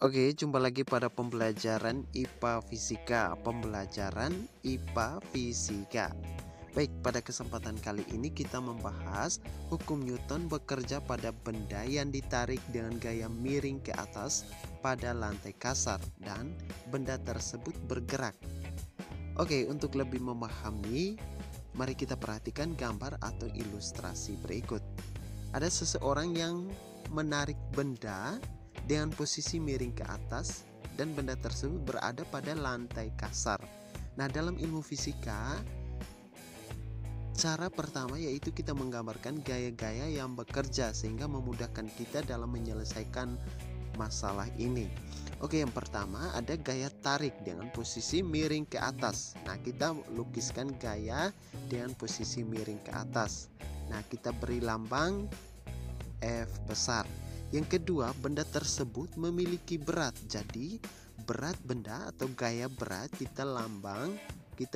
Oke, jumpa lagi pada pembelajaran IPA Fisika. Baik, pada kesempatan kali ini kita membahas hukum Newton bekerja pada benda yang ditarik dengan gaya miring ke atas pada lantai kasar dan benda tersebut bergerak. Oke, untuk lebih memahami, mari kita perhatikan gambar atau ilustrasi berikut. Ada seseorang yang menarik benda dengan posisi miring ke atas dan benda tersebut berada pada lantai kasar. Nah, dalam ilmu fisika, cara pertama yaitu kita menggambarkan gaya-gaya yang bekerja sehingga memudahkan kita dalam menyelesaikan masalah ini. Oke, yang pertama ada gaya tarik dengan posisi miring ke atas. Nah, kita lukiskan gaya dengan posisi miring ke atas. Nah, kita beri lambang F besar. Yang kedua, benda tersebut memiliki berat. Jadi, berat benda atau gaya berat kita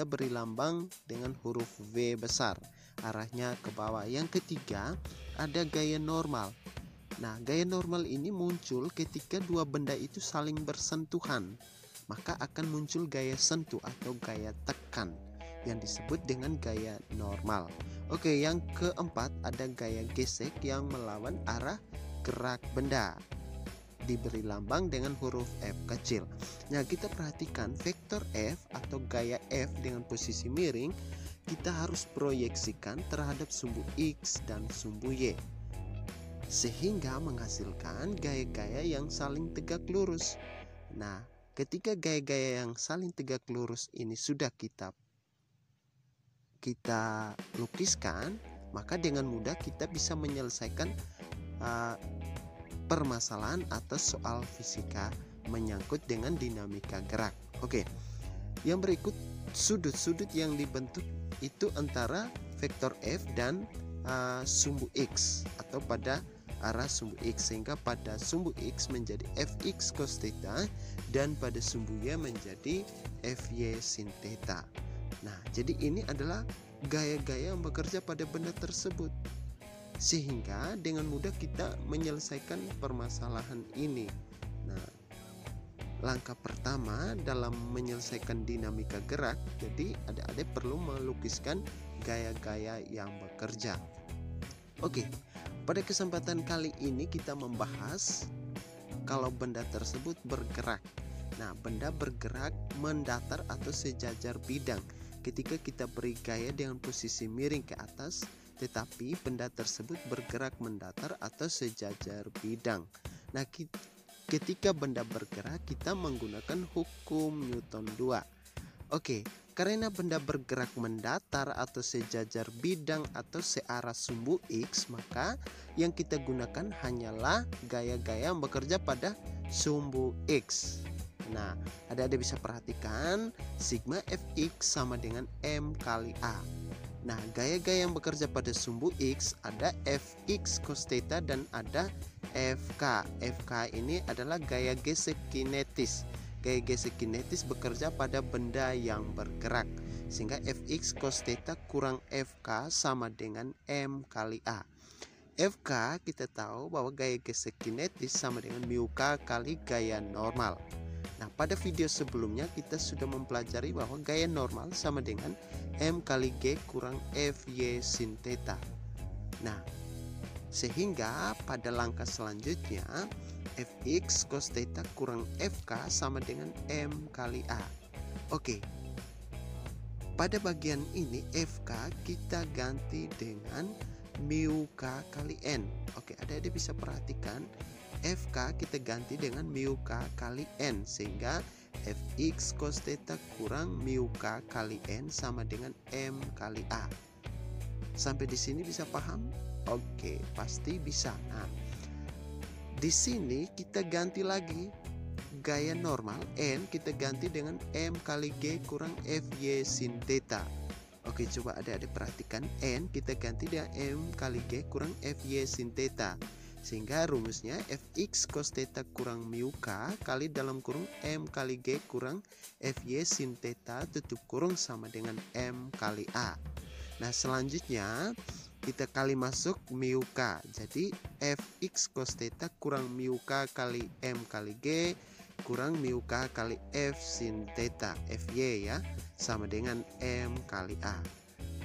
beri lambang dengan huruf V besar. Arahnya ke bawah. Yang ketiga, ada gaya normal. Nah, gaya normal ini muncul ketika dua benda itu saling bersentuhan. Maka akan muncul gaya sentuh atau gaya tekan yang disebut dengan gaya normal. Oke, yang keempat ada gaya gesek yang melawan arah gerak benda. Diberi lambang dengan huruf F kecil. Nah, kita perhatikan vektor F atau gaya F dengan posisi miring kita harus proyeksikan terhadap sumbu X dan sumbu Y, sehingga menghasilkan gaya-gaya yang saling tegak lurus. Nah, ketika gaya-gaya yang saling tegak lurus ini sudah kita lukiskan, maka dengan mudah kita bisa menyelesaikan permasalahan atau soal fisika menyangkut dengan dinamika gerak. Oke, yang berikut sudut-sudut yang dibentuk itu antara vektor F dan sumbu X atau pada arah sumbu X, sehingga pada sumbu X menjadi Fx cos theta dan pada sumbu Y menjadi Fy sin theta. Nah, jadi ini adalah gaya-gaya yang bekerja pada benda tersebut, sehingga dengan mudah kita menyelesaikan permasalahan ini. Nah, langkah pertama dalam menyelesaikan dinamika gerak, jadi adik-adik perlu melukiskan gaya-gaya yang bekerja. Oke, pada kesempatan kali ini kita membahas kalau benda tersebut bergerak. Nah, benda bergerak mendatar atau sejajar bidang ketika kita beri gaya dengan posisi miring ke atas, tetapi benda tersebut bergerak mendatar atau sejajar bidang. Nah, ketika benda bergerak kita menggunakan hukum Newton 2. Oke, karena benda bergerak mendatar atau sejajar bidang atau searah sumbu X, maka yang kita gunakan hanyalah gaya-gaya yang bekerja pada sumbu X. Nah, adik-adik bisa perhatikan sigma Fx sama dengan M kali A. Nah, gaya-gaya yang bekerja pada sumbu X ada Fx cos theta dan ada Fk. Fk ini adalah gaya gesek kinetis. Gaya gesek kinetis bekerja pada benda yang bergerak, sehingga Fx cos theta kurang Fk sama dengan M kali A. Fk kita tahu bahwa gaya gesek kinetis sama dengan mu K kali gaya normal. Nah, pada video sebelumnya kita sudah mempelajari bahwa gaya normal sama dengan M kali G kurang Fy sin theta. Nah, sehingga pada langkah selanjutnya Fx cos theta kurang Fk sama dengan M kali A. Oke, pada bagian ini Fk kita ganti dengan mu K kali N. Oke, adik-adik bisa perhatikan Fk kita ganti dengan mu K kali N, sehingga Fx cos theta kurang mu K kali N sama dengan M kali A. Sampai di sini bisa paham? Oke, pasti bisa. Nah, di sini kita ganti lagi gaya normal N kita ganti dengan M kali G kurang Fy sin theta. Oke, coba adik-adik perhatikan N kita ganti dengan M kali G kurang Fy sin theta, sehingga rumusnya Fx cos theta kurang mu K kali dalam kurung M kali G kurang Fy sin theta tutup kurung sama dengan M kali A. Nah, selanjutnya kita kali masuk mu k. Jadi fx cos theta kurang mu k kali m kali g kurang mu k kali f sin theta fy ya, sama dengan m kali a.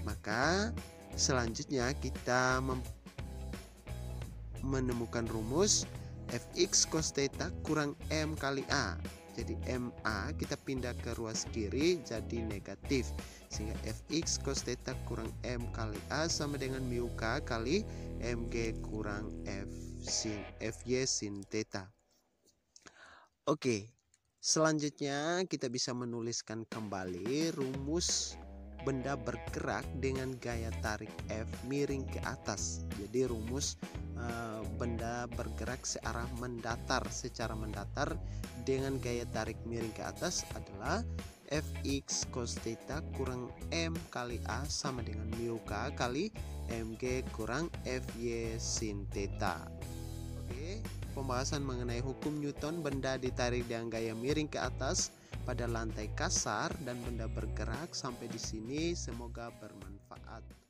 Maka selanjutnya kita menemukan rumus fx cos theta kurang m kali a. Jadi ma kita pindah ke ruas kiri jadi negatif, sehingga fx cos theta kurang m kali a sama dengan mu k kali mg kurang fy sin theta. Oke, selanjutnya kita bisa menuliskan kembali rumus benda bergerak dengan gaya tarik F miring ke atas. Jadi rumus benda bergerak secara mendatar dengan gaya tarik miring ke atas adalah fx cos theta kurang m kali a sama dengan mu k kali mg kurang fy sin theta. Oke, pembahasan mengenai hukum Newton benda ditarik dengan gaya miring ke atas pada lantai kasar dan benda bergerak sampai di sini semoga bermanfaat.